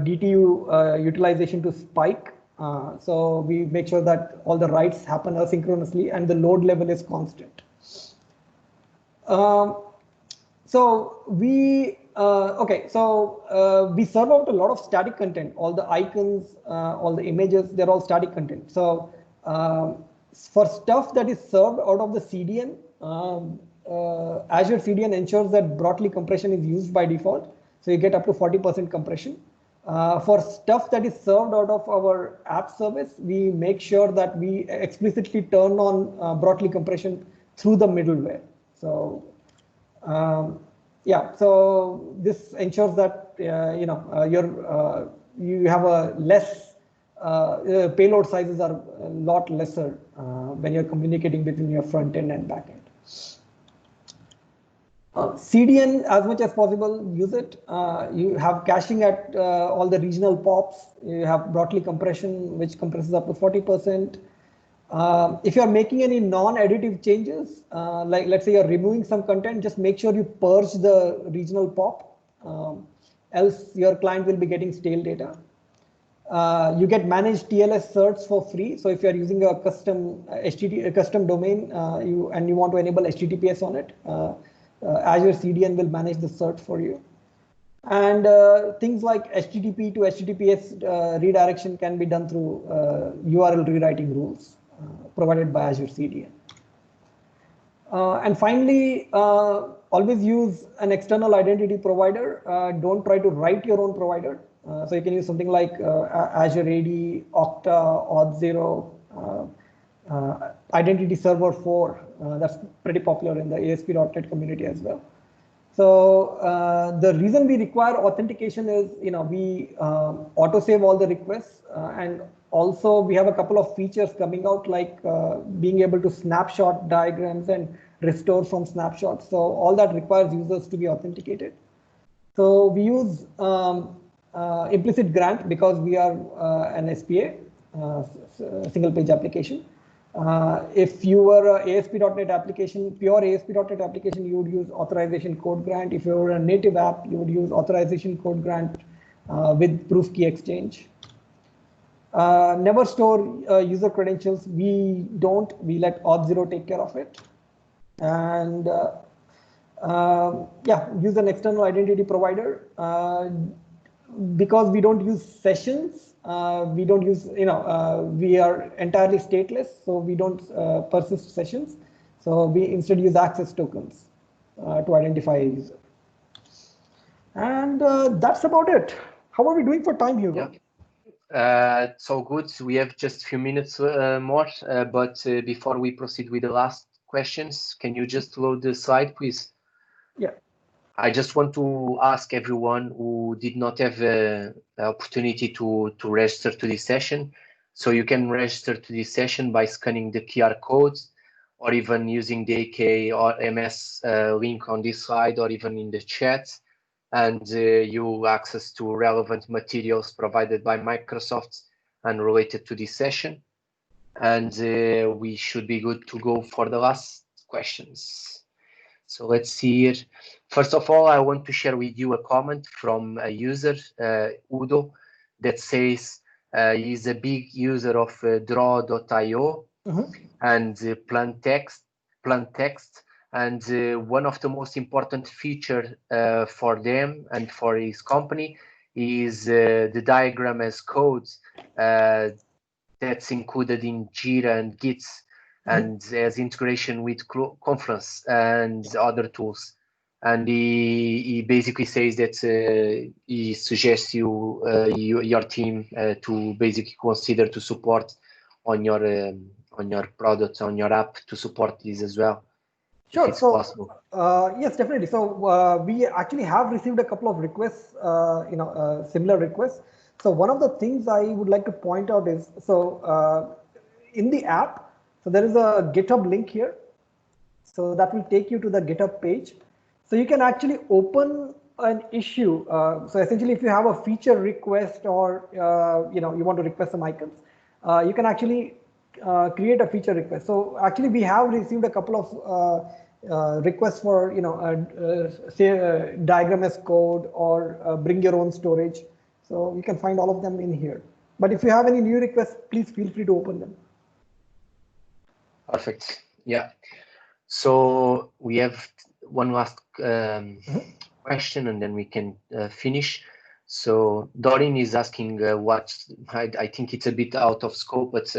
DTU utilization to spike. So we make sure that all the writes happen asynchronously and the load level is constant. So we we serve out a lot of static content. All the icons, all the images, they're all static content. So for stuff that is served out of the CDN, Azure CDN ensures that Brotli compression is used by default. So you get up to 40% compression. For stuff that is served out of our app service, we make sure that we explicitly turn on Brotli compression through the middleware. So yeah, so this ensures that you have a less payload sizes are a lot lesser when you're communicating between your front end and back end. CDN, as much as possible, use it. You have caching at all the regional POPs. You have Brotli compression, which compresses up to 40%. If you're making any non-additive changes, like let's say you're removing some content, just make sure you purge the regional POP, else your client will be getting stale data. You get managed TLS certs for free. So if you're using a custom custom domain and you want to enable HTTPS on it, Azure CDN will manage the cert for you. And things like HTTP to HTTPS redirection can be done through URL rewriting rules provided by Azure CDN. And finally, always use an external identity provider. Don't try to write your own provider. So you can use something like Azure AD, Okta, Auth0, Identity Server 4. That's pretty popular in the ASP.NET community as well. So the reason we require authentication is, we auto-save all the requests, and also we have a couple of features coming out, like being able to snapshot diagrams and restore from snapshots. So all that requires users to be authenticated. So we use implicit grant because we are an SPA, single page application. If you were an ASP.NET application, pure ASP.NET application, you would use authorization code grant. If you were a native app, you would use authorization code grant with proof key exchange. Never store user credentials. We don't. We let Auth0 take care of it. And yeah, use an external identity provider. Because we don't use sessions, we don't use, we are entirely stateless, so we don't persist sessions. So we instead use access tokens to identify a user. And that's about it. How are we doing for time, Hugo? Yeah. So good. We have just a few minutes more, but before we proceed with the last questions, can you just load the slide, please? Yeah. I just want to ask everyone who did not have the opportunity to register to this session. So you can register to this session by scanning the QR codes, or even using the AK or MS link on this slide, or even in the chat. And you access to relevant materials provided by Microsoft and related to this session. And we should be good to go for the last questions. So let's see here. First of all, I want to share with you a comment from a user, Udo, that says he's a big user of draw.io and Plantext. And one of the most important features for them and for his company is the diagram as codes that's included in Jira and Git. and has integration with Confluence and other tools. And he basically says that he suggests your team to basically consider to support on your product, on your app, to support this as well. Sure. If it's possible. Yes, definitely. So we actually have received a couple of requests, similar requests. So one of the things I would like to point out is, in the app, so there is a GitHub link here. So that will take you to the GitHub page. So you can actually open an issue. So essentially, if you have a feature request or you want to request some icons, you can actually create a feature request. So actually, we have received a couple of requests for say diagram as code or bring your own storage. So you can find all of them in here. But if you have any new requests, please feel free to open them. Perfect. Yeah. So we have one last question, and then we can finish. So Dorin is asking what, I think it's a bit out of scope, but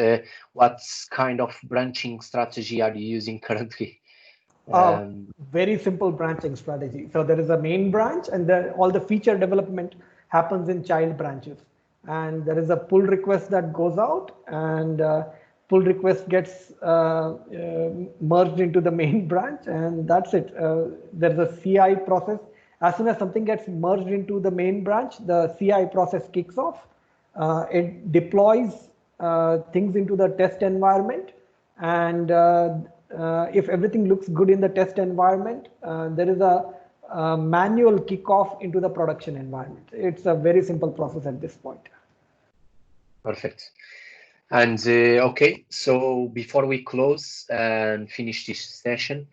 what kind of branching strategy are you using currently? Very simple branching strategy. So there is a main branch, and then all the feature development happens in child branches. And there is a pull request that goes out, and pull request gets merged into the main branch, and that's it. There's a CI process. As soon as something gets merged into the main branch, the CI process kicks off. It deploys things into the test environment, and if everything looks good in the test environment, there is a manual kickoff into the production environment. It's a very simple process at this point. Perfect. And okay, so before we close and finish this session,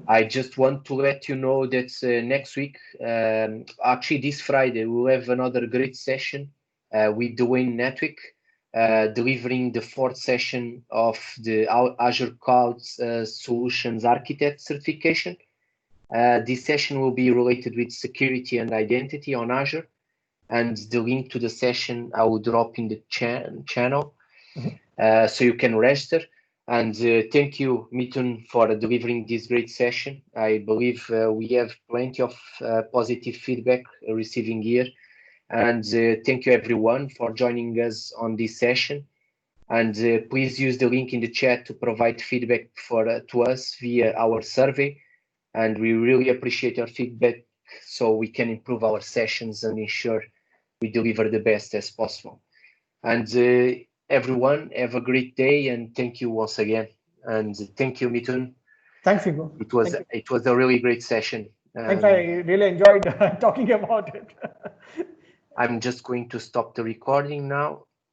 I just want to let you know that next week, actually this Friday, we'll have another great session with Dwayne Netwick, delivering the 4th session of the Azure Cloud Solutions Architect certification. This session will be related with security and identity on Azure, and the link to the session I will drop in the channel, so you can register. And thank you, Mithun, for delivering this great session. I believe we have plenty of positive feedback receiving here. And thank you, everyone, for joining us on this session. And please use the link in the chat to provide feedback to us via our survey. And we really appreciate your feedback so we can improve our sessions and ensure we deliver the best as possible. And everyone, have a great day, and thank you once again. And thank you, Mithun. Thanks, Hugo. It was a really great session. Thanks, I really enjoyed talking about it. I'm just going to stop the recording now.